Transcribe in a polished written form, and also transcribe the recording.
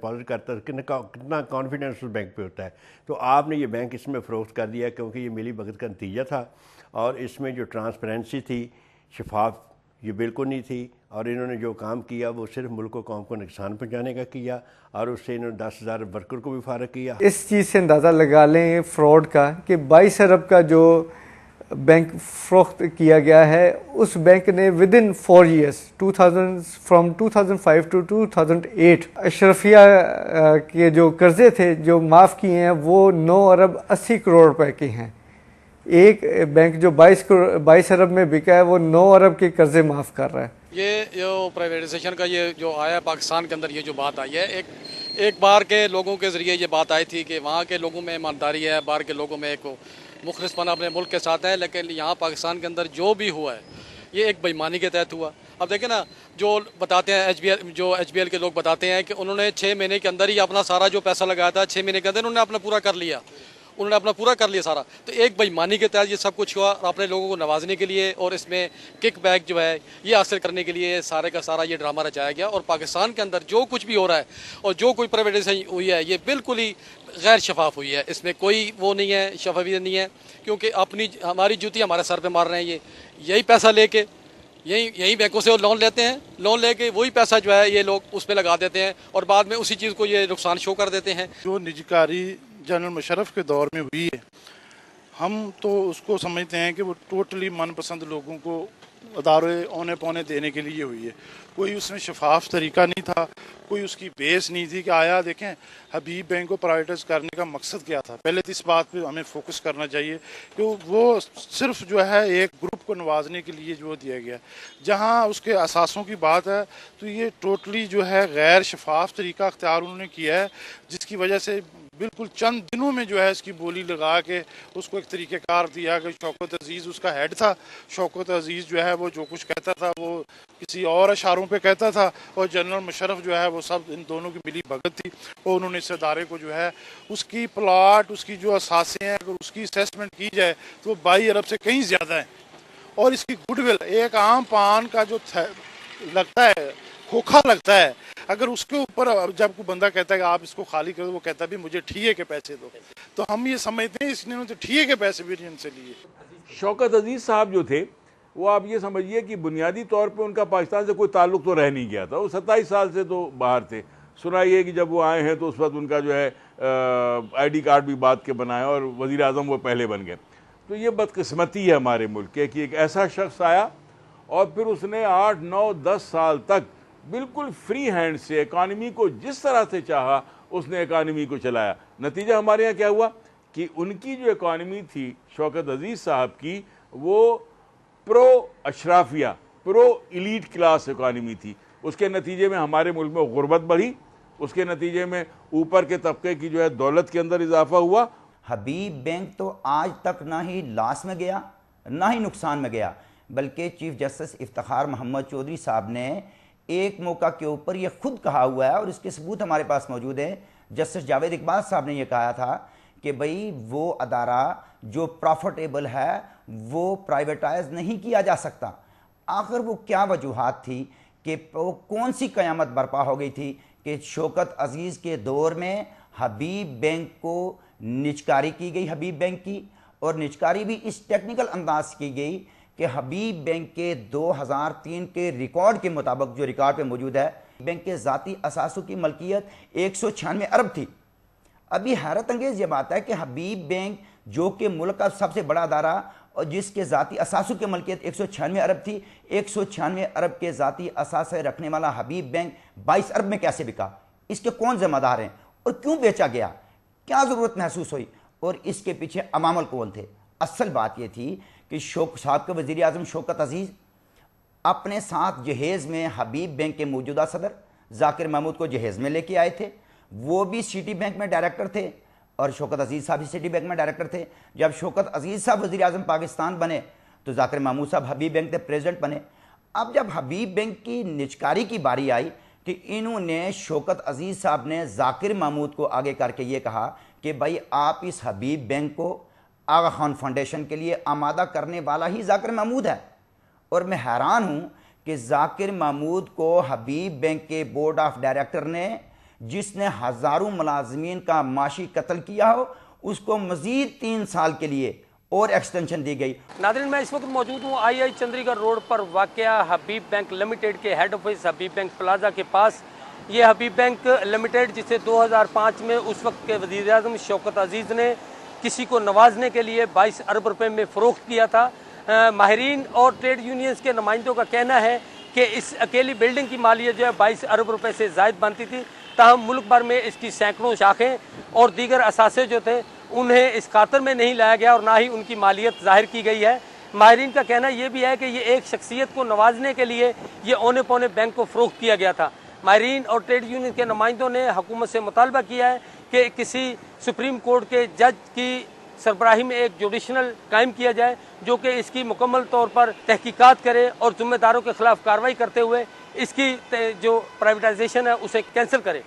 Deposit करता है, कितना कॉन्फिडेंस उस बैंक पे होता है। तो आपने ये बैंक इसमें फ़रोख्त कर दिया क्योंकि ये मिली भगत का नतीजा था और इसमें जो ट्रांसपेरेंसी थी, शफाफ ये बिल्कुल नहीं थी। और इन्होंने जो काम किया वो सिर्फ मुल्क को कौम को नुकसान पहुँचाने का किया और उससे इन्होंने 10,000 वर्कर को भी फारग किया। इस चीज़ से अंदाज़ा लगा लें फ्रॉड का कि 22 अरब का जो बैंक फ़रोख्त किया गया है, उस बैंक ने within 4 years 2000 from 2005 to 2008 Ashrafia के जो कर्जे थे जो माफ़ किए हैं वो 9 अरब 80 करोड़ रुपए के हैं। एक बैंक जो 22 अरब में बिका है वो 9 अरब के कर्जे माफ़ कर रहा है। ये जो प्राइवेटाइजेशन का ये जो आया पाकिस्तान के अंदर, ये जो बात आई है, एक बार के लोगों के ज़रिए ये बात आई थी कि वहाँ के लोगों में ईमानदारी है, बाहर के लोगों में एक मुखलिसपना अपने मुल्क के साथ है। लेकिन यहाँ पाकिस्तान के अंदर जो भी हुआ है ये एक बेईमानी के तहत हुआ। अब देखें ना, जो बताते हैं एचबीएल के लोग बताते हैं कि उन्होंने 6 महीने के अंदर ही अपना सारा जो पैसा लगाया था 6 महीने के अंदर उन्होंने अपना पूरा कर लिया, सारा। तो एक बेईमानी के तहत ये सब कुछ हुआ अपने लोगों को नवाजने के लिए और इसमें किक बैक जो है ये हासिल करने के लिए सारे का सारा ये ड्रामा रचाया गया। और पाकिस्तान के अंदर जो कुछ भी हो रहा है और जो कोई प्राइवेटाइजेशन हुई है ये बिल्कुल ही गैर शफाफ हुई है। इसमें कोई वो नहीं है, शफाफियत नहीं है, क्योंकि हमारी जूती हमारे सर पर मार रहे हैं। यही पैसा लेके यही बैंकों से लोन लेते हैं, लोन लेके वही पैसा जो है ये लोग उस पर लगा देते हैं और बाद में उसी चीज़ को ये नुकसान शो कर देते हैं। जो निजकारी जनरल मुशर्रफ के दौर में हुई है, हम तो उसको समझते हैं कि वो टोटली मनपसंद लोगों को अदारे औने पौने देने के लिए हुई है। कोई उसमें शफाफ तरीका नहीं था, कोई उसकी बेस नहीं थी कि आया देखें हबीब बैंक को प्राइवेटाइज करने का मकसद क्या था। पहले तो इस बात पे हमें फोकस करना चाहिए कि वो सिर्फ जो है एक ग्रुप को नवाजने के लिए जो दिया गया। जहाँ उसके असासों की बात है तो ये टोटली जो है गैर शफाफ तरीका अख्तियार उन्होंने किया है, जिसकी वजह से बिल्कुल चंद दिनों में जो है इसकी बोली लगा के उसको एक तरीक़ेकार दिया कि शौकत अजीज़ उसका हेड था। शौकत अजीज़ जो है वो जो कुछ कहता था वो किसी और इशारों पे कहता था और जनरल मुशर्रफ जो है वो सब इन दोनों की मिली भगत थी और उन्होंने इस अदारे को जो है उसकी प्लाट, उसकी जो असासें हैं, अगर उसकी असेसमेंट की जाए तो 22 अरब से कहीं ज़्यादा है। और इसकी गुडविल एक आम पान का जो लगता है, खोखा लगता है, अगर उसके ऊपर जब कोई बंदा कहता है कि आप इसको खाली करो, वो कहता है भी मुझे ठिये के पैसे दो, तो हम ये समझते हैं इसने तो ठिये के पैसे भी इनसे लिए। शौकत अजीज़ साहब जो थे वो आप ये समझिए कि बुनियादी तौर पे उनका पाकिस्तान से कोई ताल्लुक तो रह नहीं गया था। वो 27 साल से तो बाहर थे। सुना ये कि जब वो आए हैं तो उस वक्त उनका जो है ID कार्ड भी बाद के बनाए और वज़ीर आज़म वो पहले बन गए। तो ये बदकिस्मती है हमारे मुल्क के कि एक ऐसा शख्स आया और फिर उसने 8, 9, 10 साल तक बिल्कुल फ्री हैंड से इकानमी को जिस तरह से चाहा उसने इकानमी को चलाया। नतीजा हमारे यहाँ क्या हुआ कि उनकी जो इकानमी थी शौकत अजीज़ साहब की, वो प्रो अशराफिया, प्रो इलीट क्लास इकानमी थी। उसके नतीजे में हमारे मुल्क में गुर्बत बढ़ी, उसके नतीजे में ऊपर के तबके की जो है दौलत के अंदर इजाफा हुआ। हबीब बैंक तो आज तक ना ही लॉस में गया ना ही नुकसान में गया, बल्कि चीफ जस्टिस इफ्तिखार मोहम्मद चौधरी साहब ने एक मौका के ऊपर ये खुद कहा हुआ है और इसके सबूत हमारे पास मौजूद है। जस्टिस जावेद इकबाल साहब ने यह कहा था कि भाई वो अदारा जो प्रॉफिटेबल है वो प्राइवेटाइज नहीं किया जा सकता। आखिर वो क्या वजूहात थी कि वो कौन सी क़यामत बर्पा हो गई थी कि शौकत अजीज़ के दौर में हबीब बैंक को निजकारी की गई, हबीब बैंक की, और निजकारी भी इस टेक्निकल अंदाज की गई कि हबीब बैंक के 2003 के रिकॉर्ड के मुताबिक, जो रिकॉर्ड पे मौजूद है, बैंक के ज़ाती असासों की मलकियत 196 अरब थी। अभी हैरत अंगेज़ ये बात है कि हबीब बैंक जो कि मुल्क का सबसे बड़ा अदारा और जिसके ज़ाती असासों की मलकियत 196 अरब थी, 196 अरब के ज़ाती असासे रखने वाला हबीब बैंक 22 अरब में कैसे बिका? इसके कौन ज़िम्मेदार हैं और क्यों बेचा गया? क्या ज़रूरत महसूस हुई और इसके पीछे अमामल कौन थे? असल बात यह थी कि साहब के वज़ीर आज़म शौकत अजीज़ अपने साथ जहेज़ में हबीब बैंक के मौजूदा सदर जाकिर महमूद को जहेज़ में लेके आए थे। वो भी सिटी बैंक में डायरेक्टर थे और शौकत अजीज़ साहब भी सिटी बैंक में डायरेक्टर थे। जब शौकत अजीज़ साहब वज़ीर आज़म पाकिस्तान बने तो जाकिर महमूद साहब हबीब बैंक के प्रेसिडेंट बने। अब जब हबीब बैंक की निजकारी की बारी आई कि इन्होंने शौकत अजीज़ साहब ने जाकिर महमूद को आगे करके ये कहा कि भाई आप इस हबीब बैंक को आगा खान फाउंडेशन के लिए आमादा करने वाला ही जाकिर महमूद है। और मैं हैरान हूँ कि जाकिर महमूद को हबीब बैंक के बोर्ड ऑफ डायरेक्टर ने जिसने हज़ारों मुलाजमीन का माशी कत्ल किया हो, उसको मज़ीद 3 साल के लिए और एक्सटेंशन दी गई। नाज़रीन, मैं इस वक्त मौजूद हूँ आई चंडीगढ़ रोड पर वाक़या हबीब बैंक लिमिटेड के हेड ऑफिस हबीब बैंक प्लाजा के पास। ये हबीब बैंक लिमिटेड जिसे 2005 में उस वक्त के वज़ीर-ए-आज़म शौकत अजीज़ ने किसी को नवाजने के लिए 22 अरब रुपए में फ़रोख्त किया था। माहिरीन और ट्रेड यूनियंस के नुमाइंदों का कहना है कि इस अकेली बिल्डिंग की मालियत जो है 22 अरब रुपए से ज़ायद बनती थी। ताहम मुल्क भर में इसकी सैकड़ों शाखें और दीगर असासे जो थे उन्हें इस खातर में नहीं लाया गया और ना ही उनकी मालियत ज़ाहिर की गई है। माहिरीन का कहना यह भी है कि ये एक शख्सियत को नवाजने के लिए ये औने पौने बैंक को फ़रोख्त किया गया था। माहिरीन और ट्रेड यूनियन के नुमाइंदों ने हुकूमत से मुतालबा किया है कि किसी सुप्रीम कोर्ट के जज की सरबराही में एक जुडिशनल कायम किया जाए जो कि इसकी मुकम्मल तौर पर तहकीकात करे और जिम्मेदारों के खिलाफ कार्रवाई करते हुए इसकी जो प्राइवेटाइजेशन है उसे कैंसिल करे।